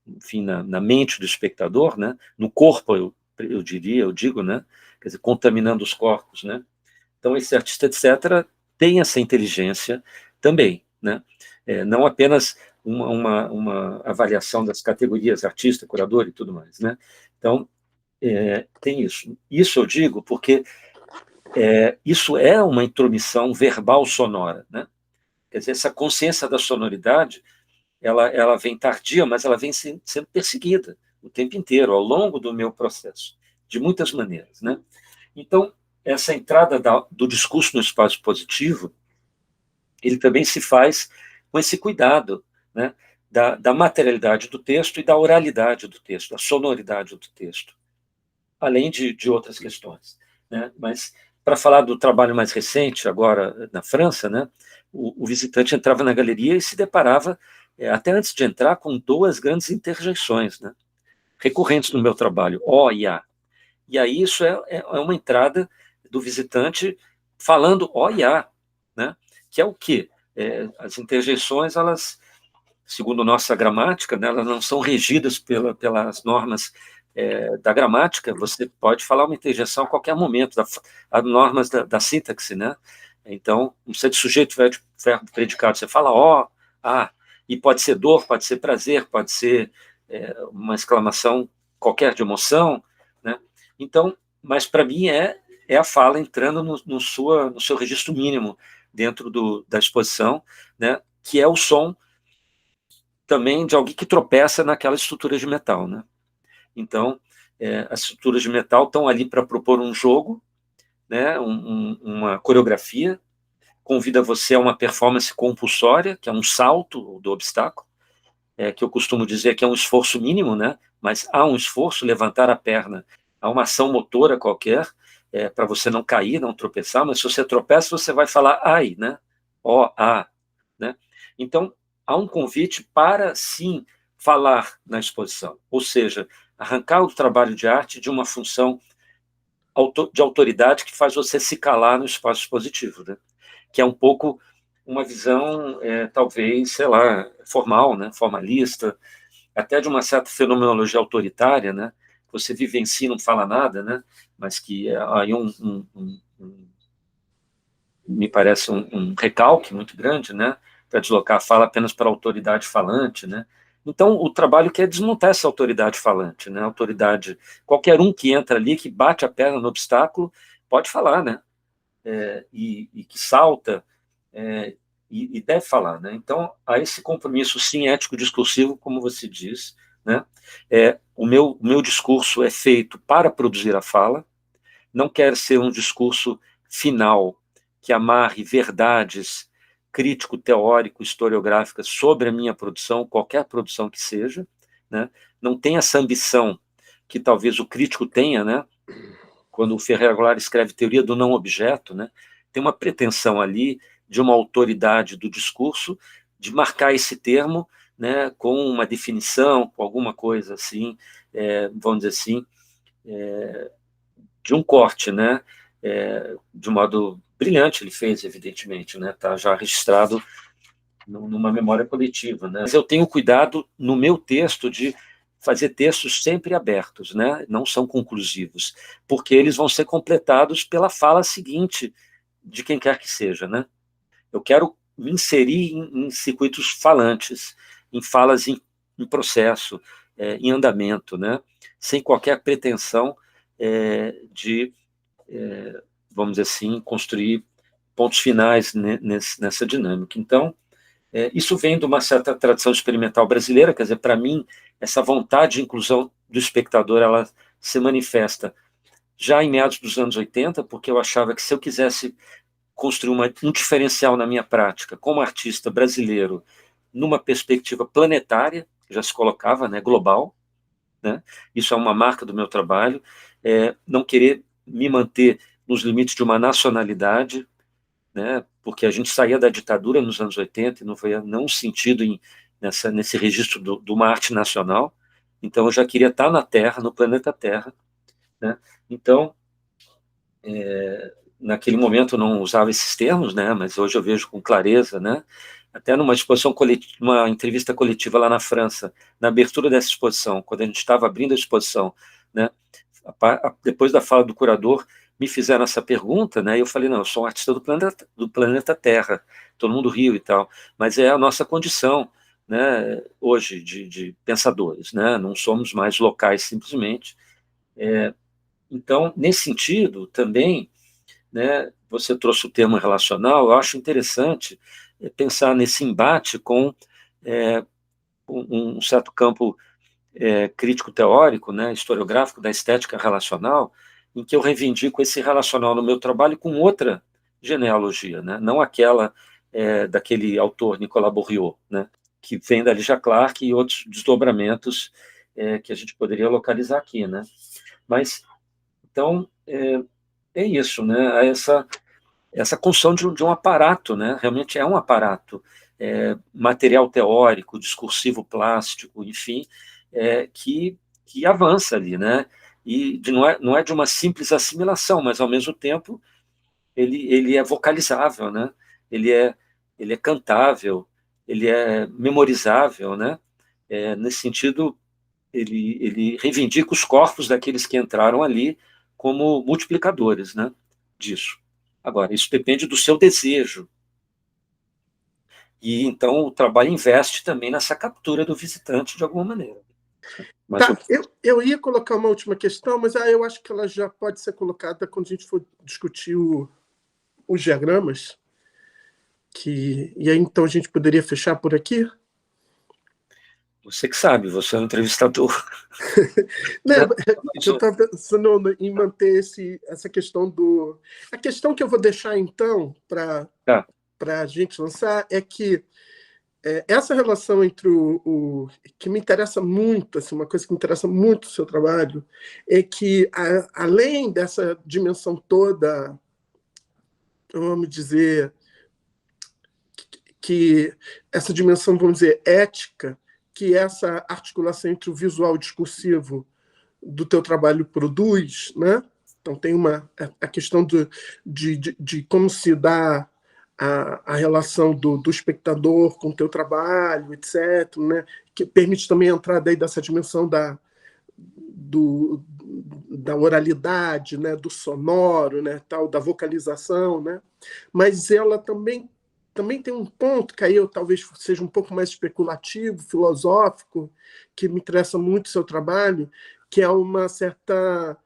enfim, na mente do espectador, né, no corpo, eu digo, né, quer dizer, contaminando os corpos, né. Então, esse artista, etc., tem essa inteligência também, né, não apenas uma avaliação das categorias artista, curador e tudo mais, né. Então, tem isso. Isso eu digo porque isso é uma intromissão verbal sonora, né. Quer dizer, essa consciência da sonoridade, ela vem tardia, mas ela vem sendo perseguida o tempo inteiro, ao longo do meu processo, de muitas maneiras, né? Então, essa entrada do discurso no espaço positivo, ele também se faz com esse cuidado, né, da materialidade do texto e da oralidade do texto, da sonoridade do texto, além de outras questões, né? Mas, para falar do trabalho mais recente, agora na França, né, o visitante entrava na galeria e se deparava, até antes de entrar, com duas grandes interjeições, né, recorrentes no meu trabalho, O e A. E aí isso é uma entrada do visitante falando O e A, né, que é o quê? As interjeições, elas, segundo nossa gramática, né, elas não são regidas pelas normas da gramática. Você pode falar uma interjeição a qualquer momento, as normas da sintaxe, né? Então, não sei de sujeito, verbo, predicado, você fala ó, a, e pode ser dor, pode ser prazer, pode ser uma exclamação qualquer de emoção, né? Então, mas para mim é a fala entrando no seu registro mínimo dentro da exposição, né? Que é o som também de alguém que tropeça naquela estrutura de metal, né? Então, as estruturas de metal estão ali para propor um jogo, né, uma coreografia, convida você a uma performance compulsória, que é um salto do obstáculo, que eu costumo dizer que é um esforço mínimo, né, mas há um esforço, levantar a perna, há uma ação motora qualquer, para você não cair, não tropeçar, mas se você tropeça, você vai falar ai, né, ó, a, né? Então, há um convite para, sim, falar na exposição, ou seja, arrancar o trabalho de arte de uma função de autoridade que faz você se calar no espaço expositivo, né? Que é um pouco uma visão, talvez, sei lá, formal, né? Formalista, até de uma certa fenomenologia autoritária, né? Você vivencia e não fala nada, né? Mas que aí me parece um recalque muito grande, né, para deslocar a fala apenas para a autoridade falante, né. Então, o trabalho quer desmontar essa autoridade falante, né, autoridade, qualquer um que entra ali, que bate a perna no obstáculo, pode falar, né, e que salta, e deve falar, né. Então, há esse compromisso, sim, ético-discursivo, como você diz, né. O meu discurso é feito para produzir a fala, não quer ser um discurso final que amarre verdades crítico-teórico, historiográficas sobre a minha produção, qualquer produção que seja, né? Não tem essa ambição que talvez o crítico tenha, né? Quando o Ferreira Goulart escreve Teoria do Não Objeto, né? Tem uma pretensão ali de uma autoridade do discurso de marcar esse termo, né, com uma definição, com alguma coisa assim, vamos dizer assim, de um corte, né, de um modo brilhante ele fez, evidentemente, né, está já registrado numa memória coletiva, né. Mas eu tenho cuidado no meu texto de fazer textos sempre abertos, né, não são conclusivos, porque eles vão ser completados pela fala seguinte de quem quer que seja, né. Eu quero me inserir em circuitos falantes, em falas em processo, em andamento, né, sem qualquer pretensão de, vamos dizer assim, construir pontos finais nessa dinâmica. Então, isso vem de uma certa tradição experimental brasileira, quer dizer, para mim, essa vontade de inclusão do espectador, ela se manifesta já em meados dos anos 80, porque eu achava que se eu quisesse construir um diferencial na minha prática como artista brasileiro, numa perspectiva planetária, já se colocava, né, global, né? Isso é uma marca do meu trabalho, não querer me manter nos limites de uma nacionalidade, né, porque a gente saía da ditadura nos anos 80 e não foi nenhum sentido nesse registro de uma arte nacional, então eu já queria estar na Terra, no planeta Terra, né? Então, naquele momento eu não usava esses termos, né, mas hoje eu vejo com clareza, né, até numa exposição coletiva, uma entrevista coletiva lá na França, na abertura dessa exposição, quando a gente estava abrindo a exposição, né, depois da fala do curador, me fizeram essa pergunta, né, e eu falei, não, eu sou um artista do planeta Terra, todo mundo riu e tal, mas é a nossa condição, né, hoje, de pensadores, né, não somos mais locais simplesmente. Então, nesse sentido, também, né, você trouxe o termo relacional, eu acho interessante pensar nesse embate com um certo campo crítico-teórico, né, historiográfico da estética relacional, em que eu reivindico esse relacional no meu trabalho com outra genealogia, né, não aquela daquele autor Nicolas Bourriaud, né, que vem da Lígia Clark e outros desdobramentos que a gente poderia localizar aqui, né. Mas, então, é isso, né, essa construção de um aparato, né? Realmente é um aparato, material teórico, discursivo plástico, enfim, que avança ali, né? E não é de uma simples assimilação, mas ao mesmo tempo ele é vocalizável, né? Ele é, ele é cantável, ele é memorizável, né? Nesse sentido, ele reivindica os corpos daqueles que entraram ali como multiplicadores, né, disso. Agora, isso depende do seu desejo. E então o trabalho investe também nessa captura do visitante de alguma maneira. Mas Tá, eu ia colocar uma última questão, mas eu acho que ela já pode ser colocada quando a gente for discutir os diagramas. E aí, então, a gente poderia fechar por aqui? você que sabe, você é um entrevistador. Não, eu estava pensando em manter essa questão do... A questão que eu vou deixar, então, para a gente lançar é que essa relação entre que me interessa muito, assim, uma coisa que me interessa muito no seu trabalho, é que, além dessa dimensão toda, vamos dizer, que essa dimensão, vamos dizer, ética, que essa articulação entre o visual e o discursivo do teu trabalho produz, né? Então tem a questão de como se dá a relação do espectador com o teu trabalho, etc., né? Que permite também entrar daí dessa dimensão da oralidade, né? Do sonoro, né? Tal, da vocalização, né? Mas ela também tem um ponto que aí eu talvez seja um pouco mais especulativo, filosófico, que me interessa muito o seu trabalho, que é uma certa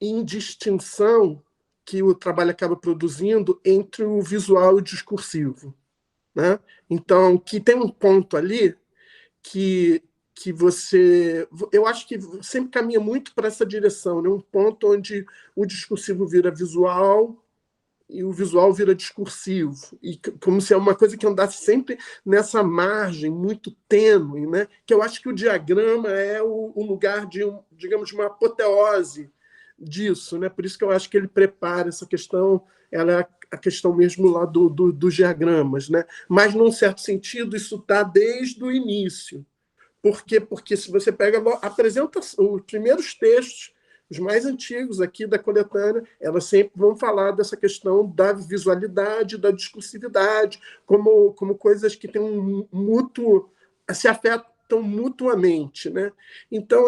indistinção que o trabalho acaba produzindo entre o visual e o discursivo, né? Então, que tem um ponto ali que que você... Eu acho que sempre caminha muito para essa direção, né? Um ponto onde o discursivo vira visual e o visual vira discursivo, e como se é uma coisa que andasse sempre nessa margem muito tênue, né? Que eu acho que o diagrama é o lugar de, digamos, uma apoteose disso, né? Por isso que eu acho que ele prepara essa questão, ela é a questão mesmo lá dos diagramas, né? Mas, num certo sentido, isso está desde o início. Por quê? Porque se você pega apresenta os primeiros textos, os mais antigos aqui da coletânea, elas sempre vão falar dessa questão da visualidade, da discursividade, como coisas que têm um mútuo, se afetam mutuamente, né? Então,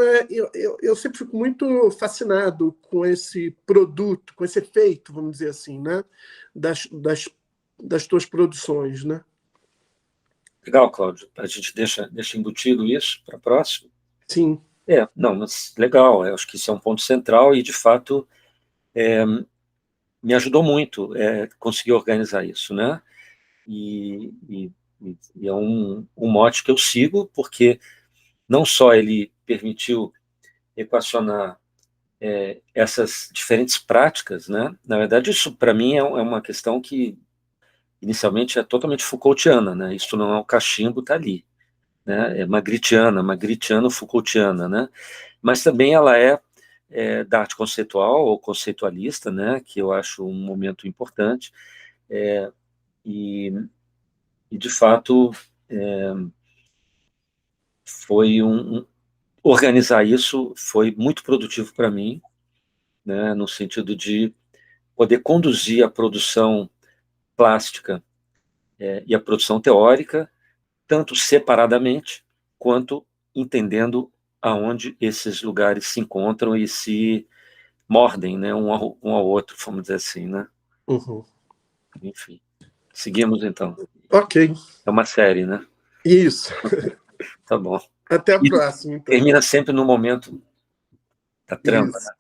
eu sempre fico muito fascinado com esse produto, com esse efeito, vamos dizer assim, né? Das tuas produções, né? Legal, Cláudio. A gente deixa embutido isso para a próxima? Sim. Não, mas legal. Eu acho que isso é um ponto central e, de fato, me ajudou muito conseguir organizar isso, né? E é um mote que eu sigo, porque não só ele permitiu equacionar essas diferentes práticas, né? Na verdade, isso, para mim, é uma questão que, inicialmente, é totalmente Foucaultiana, né? Isso não é um cachimbo, está ali. Né, é magritiano-Foucaultiana, né? Mas também ela da arte conceitual ou conceitualista, né? Que eu acho um momento importante, e de fato foi organizar isso foi muito produtivo para mim, né? No sentido de poder conduzir a produção plástica e a produção teórica, tanto separadamente, quanto entendendo aonde esses lugares se encontram e se mordem, né, um ao outro, vamos dizer assim, né? Uhum. Enfim, seguimos então. Ok. É uma série, né? Isso. Tá bom. Até a E próxima, então. termina sempre no momento da trama, Isso. né?